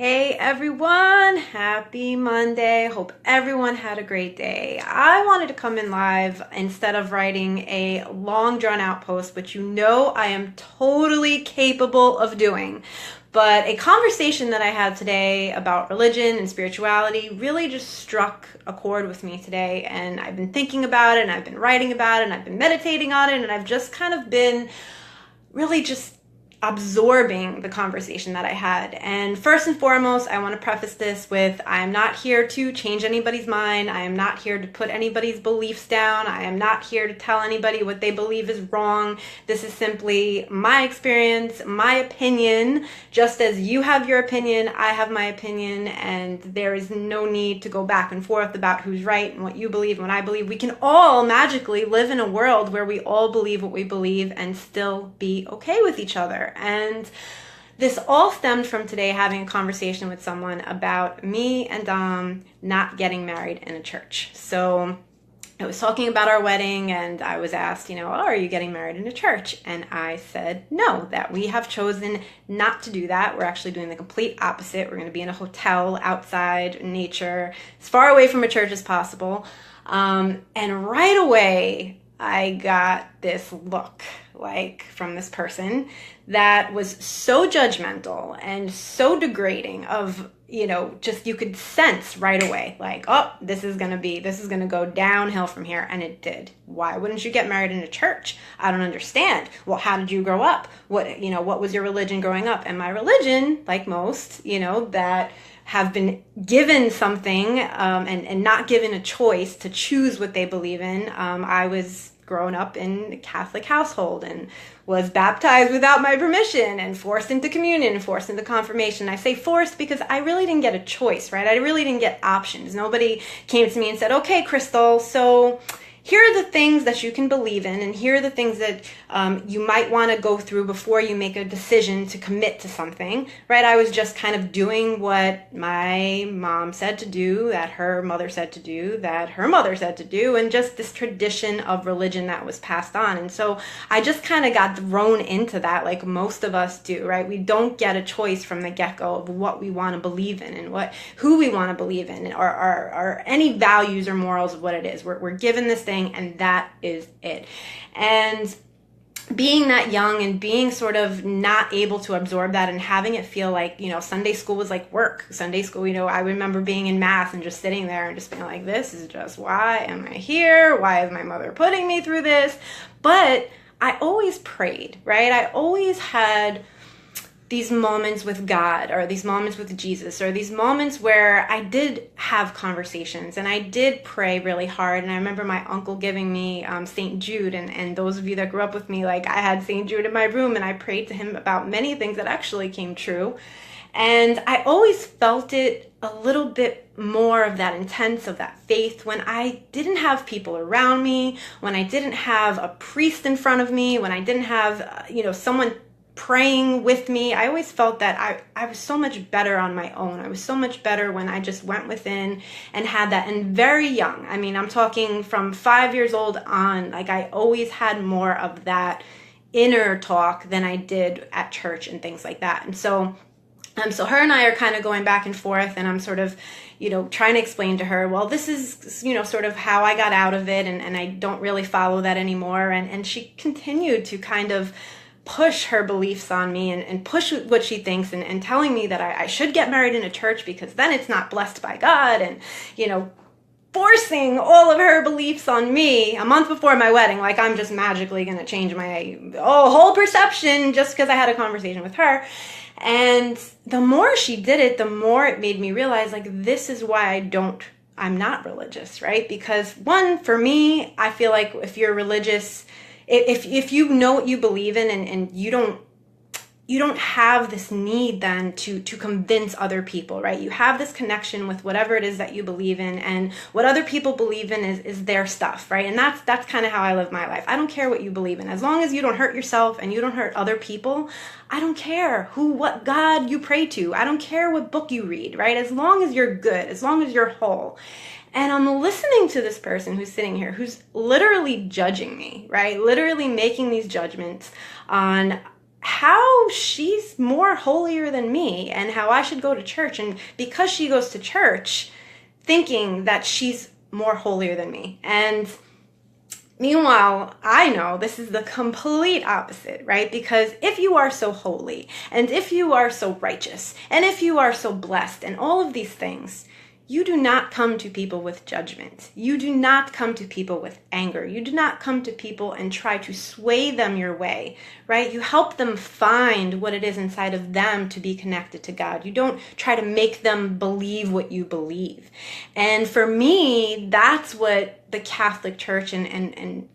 Hey everyone, happy Monday. Hope everyone had a great day. I wanted to come in live instead of writing a long drawn out post, which you know I am totally capable of doing. But a conversation that I had today about religion and spirituality really just struck a chord with me today. And I've been thinking about it, and I've been writing about it, and I've been meditating on it, and I've just kind of been really just absorbing the conversation that I had. And first and foremost, I want to preface this with, I am not here to change anybody's mind. I am not here to put anybody's beliefs down. I am not here to tell anybody what they believe is wrong. This is simply my experience, my opinion. Just as you have your opinion, I have my opinion, and there is no need to go back and forth about who's right and what you believe and what I believe. We can all magically live in a world where we all believe what we believe and still be okay with each other. And this all stemmed from today having a conversation with someone about me and Dom not getting married in a church. So I was talking about our wedding, and I was asked, oh, are you getting married in a church? And I said no, that we have chosen not to do that. We're actually doing the complete opposite. We're going to be in a hotel outside in nature, as far away from a church as possible. And right away, I got this look from this person that was so judgmental and so degrading of, just you could sense right away, oh, this is going to go downhill from here. And it did. Why wouldn't you get married in a church? I don't understand. Well, how did you grow up? What was your religion growing up? And my religion, like most, that have been given something and not given a choice to choose what they believe in. I was grown up in a Catholic household and was baptized without my permission and forced into communion, forced into confirmation. I say forced because I really didn't get a choice, right? I really didn't get options. Nobody came to me and said, okay, Crystal, so here are the things that you can believe in, and here are the things that you might want to go through before you make a decision to commit to something, right? I was just kind of doing what my mom said to do, that her mother said to do, that her mother said to do, and just this tradition of religion that was passed on. And so I just kind of got thrown into that, like most of us do, right? We don't get a choice from the get-go of what we want to believe in and who we want to believe in, or any values or morals of what it is. We're given this thing, and that is it. And being that young and being sort of not able to absorb that and having it feel like, Sunday school was like work. Sunday school, I remember being in math and just sitting there and just being like, this is just, why am I here? Why is my mother putting me through this? But I always prayed, right? I always had these moments with God, or these moments with Jesus, or these moments where I did have conversations and I did pray really hard. And I remember my uncle giving me St. Jude, and those of you that grew up with me, I had St. Jude in my room, and I prayed to him about many things that actually came true. And I always felt it a little bit more of that intense, of that faith, when I didn't have people around me, when I didn't have a priest in front of me, when I didn't have, someone praying with me. I always felt that I was so much better on my own. I was so much better when I just went within and had that. And very young, I'm talking from 5 years old on, I always had more of that inner talk than I did at church and things like that. And so her and I are kind of going back and forth, and I'm sort of, trying to explain to her, well, this is, sort of how I got out of it, and I don't really follow that anymore. And she continued to kind of push her beliefs on me and push what she thinks, and telling me that I should get married in a church because then it's not blessed by God, and, forcing all of her beliefs on me a month before my wedding, like I'm just magically going to change my whole perception just because I had a conversation with her. And the more she did it, the more it made me realize, this is why I'm not religious, right? Because one, for me, I feel like if you're religious, if you know what you believe in, and you don't have this need then to convince other people, right? You have this connection with whatever it is that you believe in, and what other people believe in is their stuff, right? And that's kind of how I live my life. I don't care what you believe in. As long as you don't hurt yourself and you don't hurt other people, I don't care what God you pray to. I don't care what book you read, right? As long as you're good, as long as you're whole. And I'm listening to this person who's sitting here, who's literally judging me, right? Literally making these judgments on how she's more holier than me and how I should go to church. And because she goes to church, thinking that she's more holier than me. And meanwhile, I know this is the complete opposite, right? Because if you are so holy, and if you are so righteous, and if you are so blessed, and all of these things, you do not come to people with judgment. You do not come to people with anger. You do not come to people and try to sway them your way, right? You help them find what it is inside of them to be connected to God. You don't try to make them believe what you believe. And for me, that's what the Catholic Church and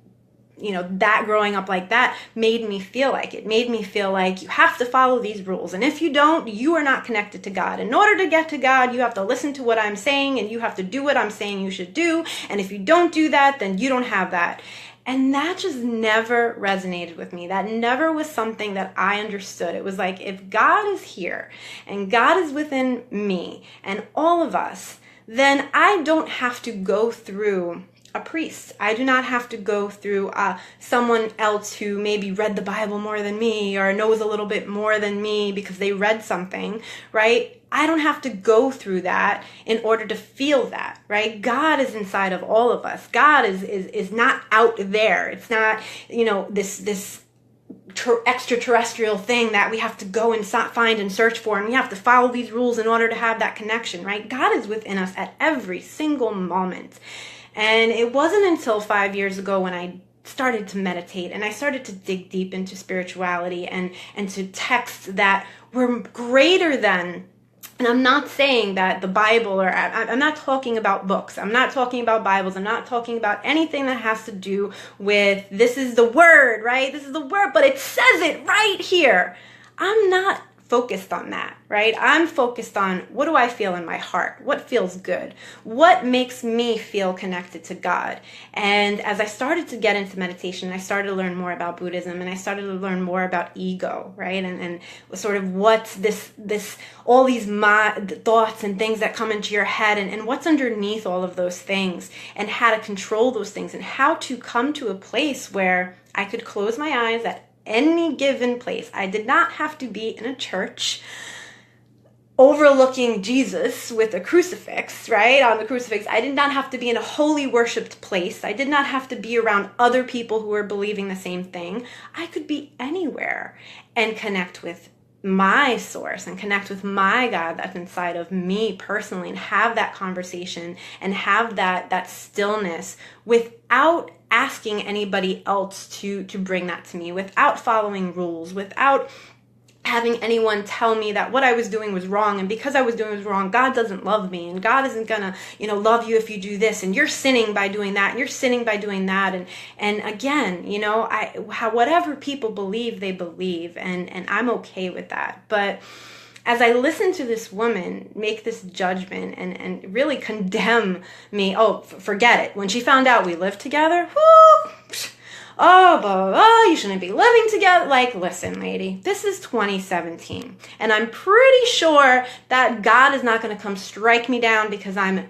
that growing up like that made me feel like. It made me feel like you have to follow these rules. And if you don't, you are not connected to God. In order to get to God, you have to listen to what I'm saying and you have to do what I'm saying you should do. And if you don't do that, then you don't have that. And that just never resonated with me. That never was something that I understood. It was like, if God is here and God is within me and all of us, then I don't have to go through a priest. I do not have to go through someone else who maybe read the Bible more than me or knows a little bit more than me because they read something, right? I don't have to go through that in order to feel that, right? God is inside of all of us. God is not out there. It's not, this extraterrestrial thing that we have to go and find and search for, and we have to follow these rules in order to have that connection, right? God is within us at every single moment. And it wasn't until 5 years ago when I started to meditate and I started to dig deep into spirituality and to texts that were greater than, and I'm not saying that the Bible, or I'm not talking about books, I'm not talking about Bibles, I'm not talking about anything that has to do with this is the word, right? This is the word, but it says it right here. I'm not focused on that, right? I'm focused on, what do I feel in my heart? What feels good? What makes me feel connected to God? And as I started to get into meditation, I started to learn more about Buddhism, and I started to learn more about ego, right? And sort of what's this all these thoughts and things that come into your head, and what's underneath all of those things, and how to control those things, and how to come to a place where I could close my eyes at any given place. I did not have to be in a church overlooking Jesus with a crucifix, right? On the crucifix. I did not have to be in a holy worshiped place. I did not have to be around other people who were believing the same thing. I could be anywhere and connect with my source and connect with my God that's inside of me personally, and have that conversation and have that stillness without asking anybody else to bring that to me, without following rules, without having anyone tell me that what I was doing was wrong, and because I was doing was wrong, God doesn't love me, and God isn't gonna, love you if you do this, and you're sinning by doing that, and you're sinning by doing that, and again, whatever people believe, they believe, and I'm okay with that. But as I listened to this woman make this judgment and really condemn me, forget it. When she found out we lived together, blah, blah, blah, you shouldn't be living together. Like, listen, lady, this is 2017. And I'm pretty sure that God is not going to come strike me down because I'm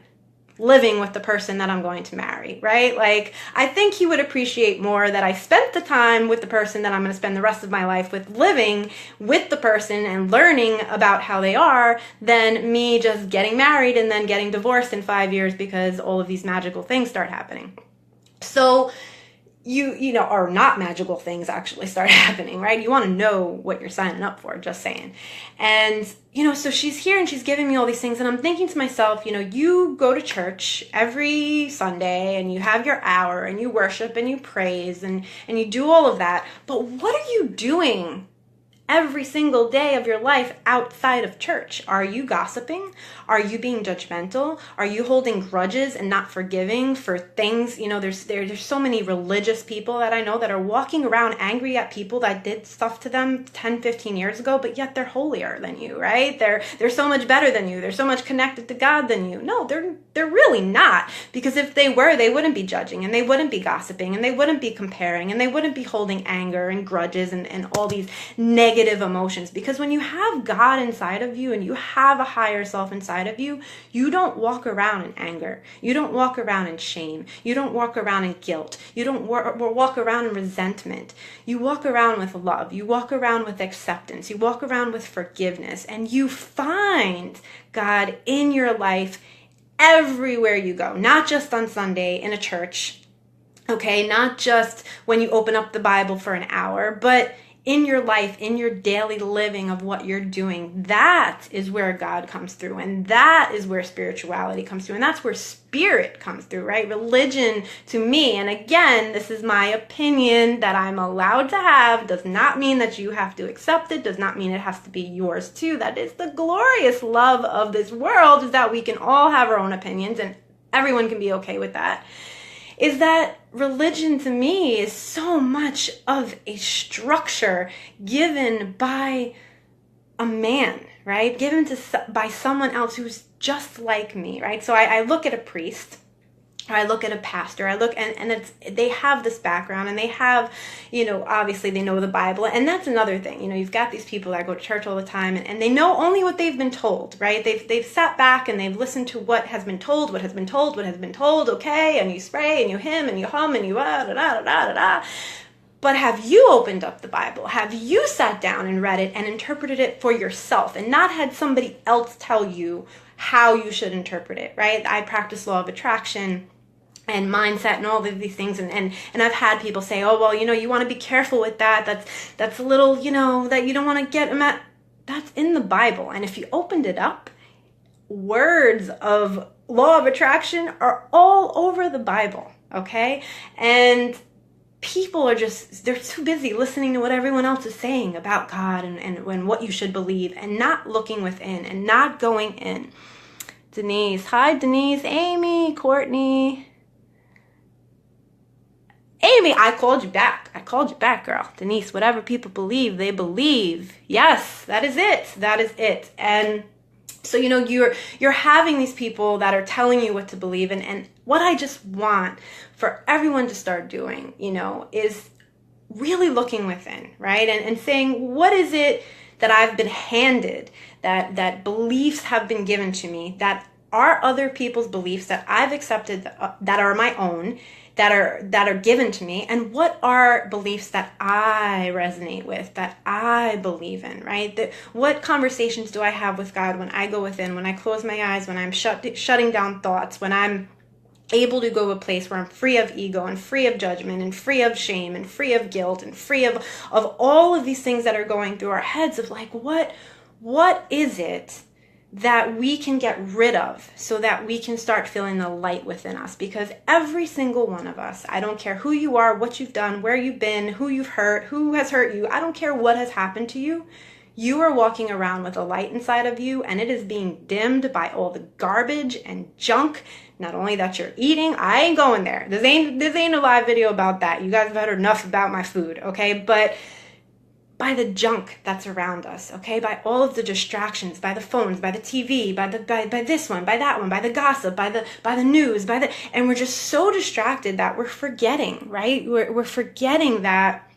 living with the person that I'm going to marry, right? Like, I think he would appreciate more that I spent the time with the person that I'm going to spend the rest of my life with, living with the person and learning about how they are, than me just getting married and then getting divorced in 5 years because all of these magical things start happening. So or not magical things actually start happening, right? You want to know what you're signing up for, just saying. And, so she's here and she's giving me all these things, and I'm thinking to myself, you go to church every Sunday and you have your hour and you worship and you praise and you do all of that, but what are you doing every single day of your life outside of church? Are you gossiping? Are you being judgmental? Are you holding grudges and not forgiving for things? There's so many religious people that I know that are walking around angry at people that did stuff to them 10, 15 years ago, but yet they're holier than you, right? They're so much better than you. They're so much connected to God than you. No, they're really not. Because if they were, they wouldn't be judging, and they wouldn't be gossiping, and they wouldn't be comparing, and they wouldn't be holding anger and grudges and all these negative negative emotions. Because when you have God inside of you and you have a higher self inside of you, you don't walk around in anger. You don't walk around in shame. You don't walk around in guilt. You don't walk around in resentment. You walk around with love. You walk around with acceptance. You walk around with forgiveness. And you find God in your life everywhere you go, not just on Sunday in a church, okay, not just when you open up the Bible for an hour, but in your life, in your daily living of what you're doing. That is where God comes through, and that is where spirituality comes through, and that's where spirit comes through, right? Religion, to me, and again, this is my opinion that I'm allowed to have, does not mean that you have to accept it, does not mean it has to be yours too. That is the glorious love of this world, is that we can all have our own opinions, and everyone can be okay with that. Is that religion to me is so much of a structure given by a man, right? Given by someone else who's just like me, right? So I look at a priest, or I look at a pastor, I look, and they have this background, and they have, obviously they know the Bible, and that's another thing. You've got these people that go to church all the time, and they know only what they've been told, right? They've sat back and they've listened to what has been told, okay, and you spray, and you hymn, and you hum, and you da. But have you opened up the Bible? Have you sat down and read it and interpreted it for yourself, and not had somebody else tell you how you should interpret it, right? I practice law of attraction and mindset and all of these things, and I've had people say, oh, well, you want to be careful with that. That's a little, that you don't want to get them at. That's in the Bible. And if you opened it up, words of law of attraction are all over the Bible, okay? And people are they're too busy listening to what everyone else is saying about God and what you should believe, and not looking within and not going in. Denise, hi Denise, Amy, Courtney. Amy, I called you back, girl. Denise, whatever people believe, they believe. Yes, that is it. And so, you're having these people that are telling you what to believe. And what I just want for everyone to start doing, is really looking within, right? And saying, what is it that I've been handed, that beliefs have been given to me, that are other people's beliefs that I've accepted, that are my own, that are given to me, and what are beliefs that I resonate with, that I believe in, right? What conversations do I have with God when I go within, when I close my eyes, when I'm shutting down thoughts, when I'm able to go to a place where I'm free of ego and free of judgment and free of shame and free of guilt and free of all of these things that are going through our heads of like, what is it that we can get rid of so that we can start feeling the light within us? Because every single one of us, I don't care who you are, what you've done, where you've been, who you've hurt, who has hurt you, I don't care what has happened to you, you are walking around with a light inside of you, and it is being dimmed by all the garbage and junk, not only that you're eating. I ain't going there. This ain't a live video about that. You guys have heard enough about my food, okay? But by the junk that's around us, okay? By all of the distractions, by the phones, by the TV, by this one, by that one, by the gossip, by the news, and we're just so distracted that we're forgetting, right? We're forgetting that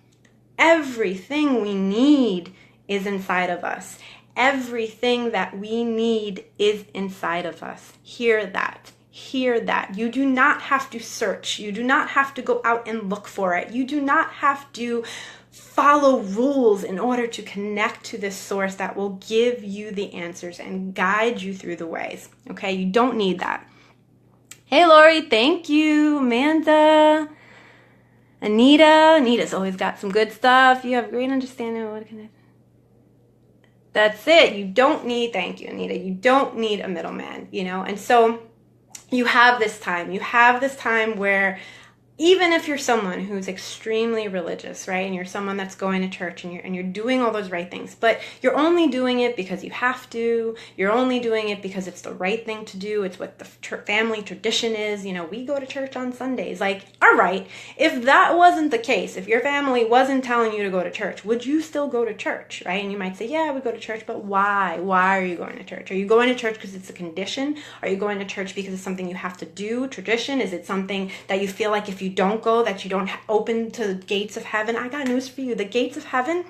everything we need is inside of us. Everything that we need is inside of us. Hear that. Hear that. You do not have to search. You do not have to go out and look for it. You do not have to follow rules in order to connect to this source that will give you the answers and guide you through the ways. Okay, you don't need that. Hey Lori, thank you. Amanda, Anita's always got some good stuff. You have a great understanding of what can I. That's it. You don't need, thank you Anita, you don't need a middleman, and so you have this time where even if you're someone who's extremely religious, right, and you're someone that's going to church and you're doing all those right things, but you're only doing it because you have to, you're only doing it because it's the right thing to do, it's what the family tradition is, we go to church on Sundays. Like, all right, if that wasn't the case, if your family wasn't telling you to go to church, would you still go to church, right? And you might say, yeah, I would go to church, but why? Why are you going to church? Are you going to church because it's a condition? Are you going to church because it's something you have to do, tradition? Is it something that you feel like if you don't go, that you don't open to the gates of heaven? I got news for you. The gates of heaven,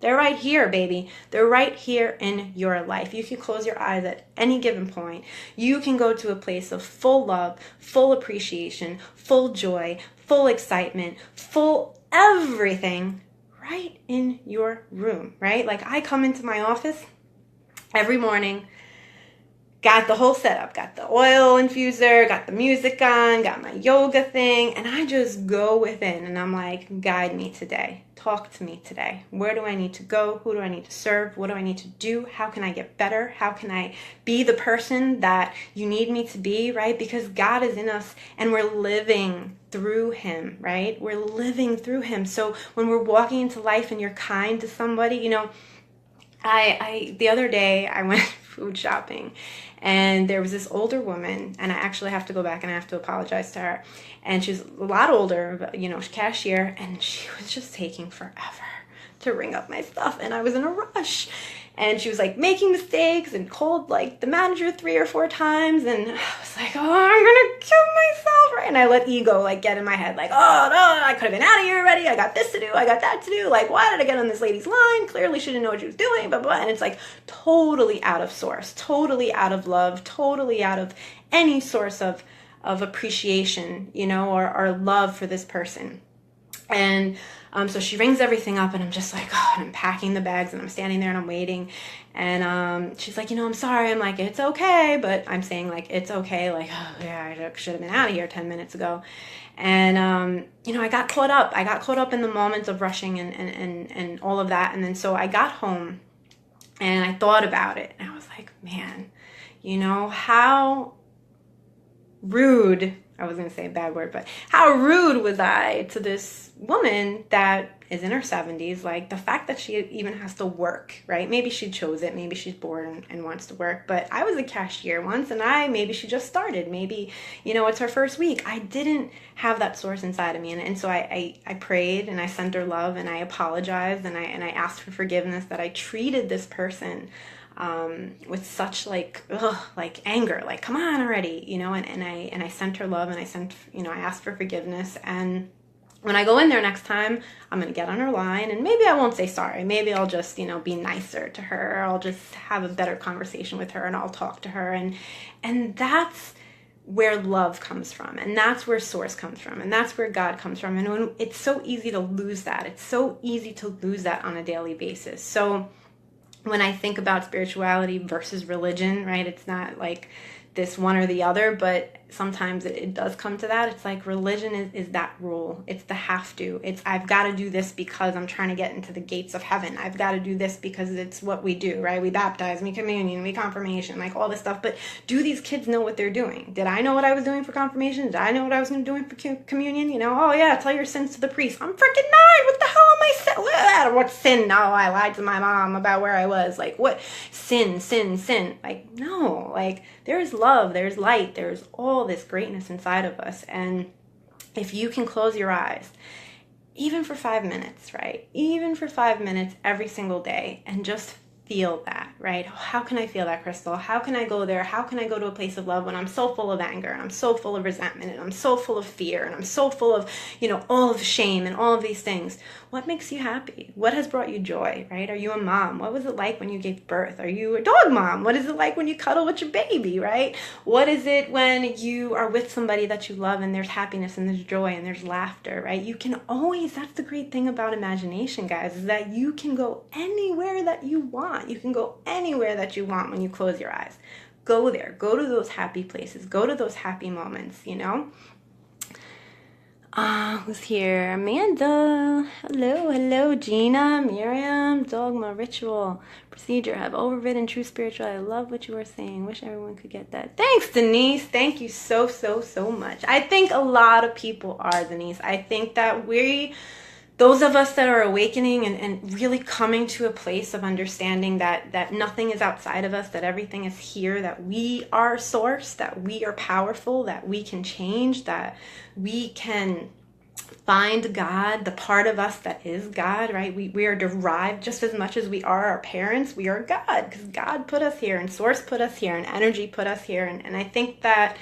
They're right here, baby. They're right here in your life. You can close your eyes at any given point. You can go to a place of full love, full appreciation, full joy, full excitement, full everything right in your room, right? Like I come into my office every morning, got the whole setup, got the oil infuser, got the music on, got my yoga thing, and I just go within and I'm like, guide me today. Talk to me today. Where do I need to go? Who do I need to serve? What do I need to do? How can I get better? How can I be the person that you need me to be, right? Because God is in us and we're living through him, right? We're living through him. So when we're walking into life and you're kind to somebody, you know, I the other day I went food shopping and there was this older woman, and I actually have to go back and I have to apologize to her, and she's a lot older, but, you know, cashier, and she was just taking forever to ring up my stuff, and I was in a rush, and she was like making mistakes and called like the manager 3 or 4 times, and I was like, oh, I'm gonna kill myself, right? And I let ego like get in my head, like, oh no, I could have been out of here already, I got this to do, I got that to do, like, why did I get on this lady's line? Clearly she didn't know what she was doing, blah, blah. And it's like totally out of source, totally out of love, totally out of any source of appreciation, you know, or love for this person. And so she rings everything up, and I'm just like, oh, and I'm packing the bags, and I'm standing there and I'm waiting, and she's like, you know, I'm sorry. I'm like, it's okay, but I'm saying like, it's okay, like, oh yeah, I should have been out of here 10 minutes ago. And you know, I got caught up in the moment of rushing and all of that. And then so I got home and I thought about it, and I was like, man, you know, how rude, I was going to say a bad word, but how rude was I to this woman that is in her 70s? Like, the fact that she even has to work, right? Maybe she chose it. Maybe she's bored and wants to work. But I was a cashier once, and maybe she just started. Maybe, you know, it's her first week. I didn't have that source inside of me. And so I prayed, and I sent her love, and I apologized, and I asked for forgiveness that I treated this person with such like anger, like, come on already, you know, and I sent her love, and I asked for forgiveness. And when I go in there next time, I'm going to get on her line, and maybe I won't say sorry. Maybe I'll just, you know, be nicer to her. I'll just have a better conversation with her, and I'll talk to her. And that's where love comes from, and that's where source comes from, and that's where God comes from. And when, it's so easy to lose that. It's so easy to lose that on a daily basis. So when I think about spirituality versus religion, right, it's not like this one or the other, but sometimes it does come to that. It's like religion is that rule. It's the have to. It's I've got to do this because I'm trying to get into the gates of heaven. I've got to do this because it's what we do, right? We baptize, we communion, we confirmation, like all this stuff. But do these kids know what they're doing? Did I know what I was doing for confirmation? Did I know what I was going to doing for communion? You know, oh yeah, tell your sins to the priest. I'm freaking 9. What the hell am I sin? What sin? No, I lied to my mom about where I was. Like, what? Sin. Like, no, like, there's love, there's light, there's all this greatness inside of us. And if you can close your eyes, even for 5 minutes, right? Even for 5 minutes every single day, and just feel that, right? How can I feel that, Crystal? How can I go there? How can I go to a place of love when I'm so full of anger, and I'm so full of resentment, and I'm so full of fear, and I'm so full of, you know, all of shame and all of these things? What makes you happy? What has brought you joy, right? Are you a mom? What was it like when you gave birth? Are you a dog mom? What is it like when you cuddle with your baby, right? What is it when you are with somebody that you love, and there's happiness and there's joy and there's laughter, right? You can always, that's the great thing about imagination, guys, is that you can go anywhere that you want. You can go anywhere that you want when you close your eyes. Go there. Go to those happy places. Go to those happy moments, you know? Who's here? Amanda. Hello, Gina, Miriam, Dogma, Ritual, Procedure. Have overridden true spirituality. I love what you were saying. Wish everyone could get that. Thanks, Denise. Thank you so much. I think a lot of people are, Denise. I think that those of us that are awakening and really coming to a place of understanding that nothing is outside of us, that everything is here, that we are source, that we are powerful, that we can change, that we can find God, the part of us that is God, right? We are derived just as much as we are our parents. We are God, because God put us here, and source put us here, and energy put us here. And I think that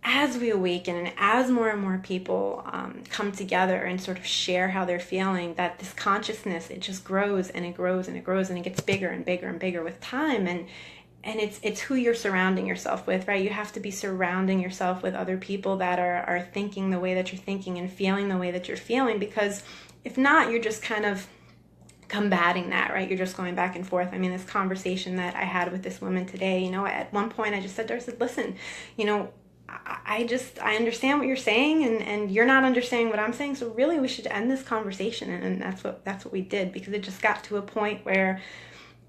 as we awaken and as more and more people come together and sort of share how they're feeling, that this consciousness, it just grows and it grows and it grows and it gets bigger and bigger and bigger with time. And it's who you're surrounding yourself with, right? You have to be surrounding yourself with other people that are thinking the way that you're thinking and feeling the way that you're feeling, because if not, you're just kind of combating that, right? You're just going back and forth. I mean, this conversation that I had with this woman today, at one point I just said to her, I said, listen, I understand what you're saying, and you're not understanding what I'm saying. So really, we should end this conversation. And that's what we did, because it just got to a point where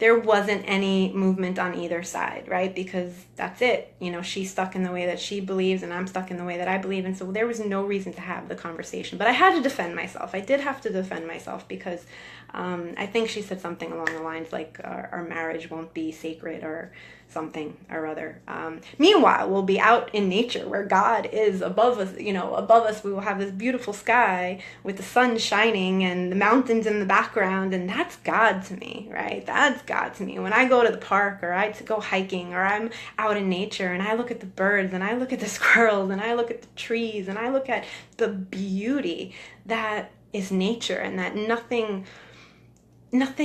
there wasn't any movement on either side, right? Because that's it. She's stuck in the way that she believes, and I'm stuck in the way that I believe. And so there was no reason to have the conversation. But I had to defend myself. I did have to defend myself, because I think she said something along the lines like our marriage won't be sacred or something or other. Meanwhile, we'll be out in nature where God is above us. Above us, we will have this beautiful sky with the sun shining and the mountains in the background. And that's God to me, right? That's God to me. When I go to the park, or I go hiking, or I'm out in nature and I look at the birds and I look at the squirrels and I look at the trees and I look at the beauty that is nature, and that nothing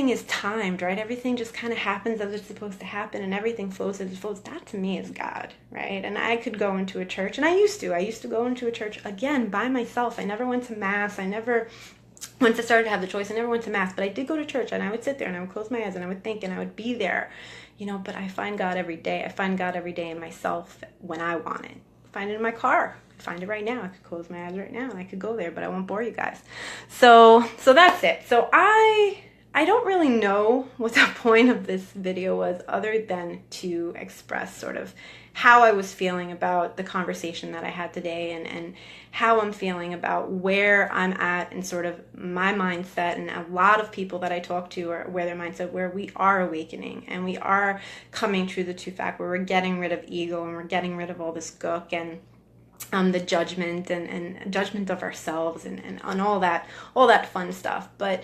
is timed, right? Everything just kind of happens as it's supposed to happen, and everything flows as it flows. That to me is God, right? And I could go into a church, and I used to go into a church, again, by myself. I never went to mass. Once I started to have the choice, I never went to mass, but I did go to church, and I would sit there and I would close my eyes and I would think and I would be there, but I find God every day. I find God every day in myself when I want it. I find it in my car. I find it right now. I could close my eyes right now and I could go there, but I won't bore you guys. So that's it. So I don't really know what the point of this video was, other than to express sort of how I was feeling about the conversation that I had today, and how I'm feeling about where I'm at and sort of my mindset. And a lot of people that I talk to are where their mindset, where we are awakening and we are coming to the true fact, where we're getting rid of ego and we're getting rid of all this gook and the judgment and judgment of ourselves and all that fun stuff. But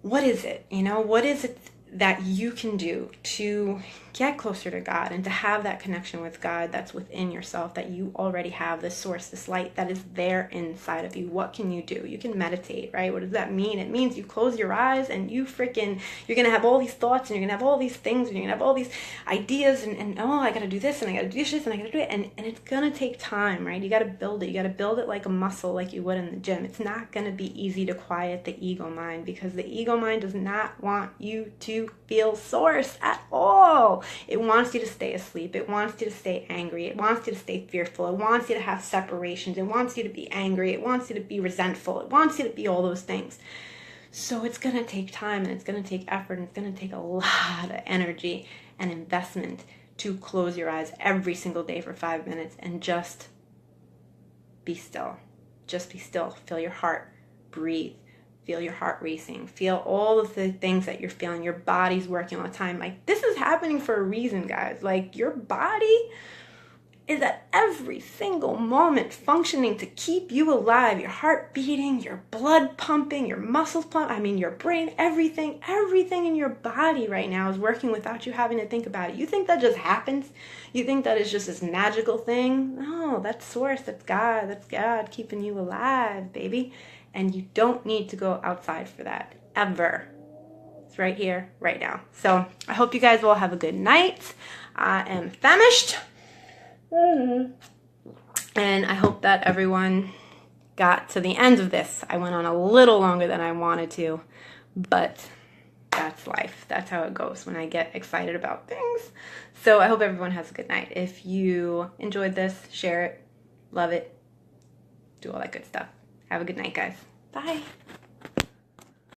what is it? What is it that you can do to get closer to God and to have that connection with God that's within yourself, that you already have, this source, this light that is there inside of you? What can you do? You can meditate, right? What does that mean? It means you close your eyes and you're going to have all these thoughts, and you're going to have all these things, and you're going to have all these ideas, and oh, I got to do this, and I got to do this, and I got to do it. And it's going to take time, right? You got to build it. You got to build it like a muscle, like you would in the gym. It's not going to be easy to quiet the ego mind, because the ego mind does not want you to feel source at all. It wants you to stay asleep. It wants you to stay angry. It wants you to stay fearful. It wants you to have separations. It wants you to be angry. It wants you to be resentful. It wants you to be all those things. So it's going to take time, and it's going to take effort, and it's going to take a lot of energy and investment to close your eyes every single day for 5 minutes and just be still. Just be still. Feel your heart. Breathe. Feel your heart racing. Feel all of the things that you're feeling. Your body's working all the time. Like, this is happening for a reason, guys. Like, your body is at every single moment functioning to keep you alive. Your heart beating, your blood pumping, your muscles pumping, your brain, everything in your body right now is working without you having to think about it. You think that just happens? You think that is just this magical thing? No, that's source, that's God keeping you alive, baby. And you don't need to go outside for that, ever. It's right here, right now. So I hope you guys all have a good night. I am famished. And I hope that everyone got to the end of this. I went on a little longer than I wanted to, but that's life. That's how it goes when I get excited about things. So I hope everyone has a good night. If you enjoyed this, share it, love it, do all that good stuff. Have a good night, guys. Bye.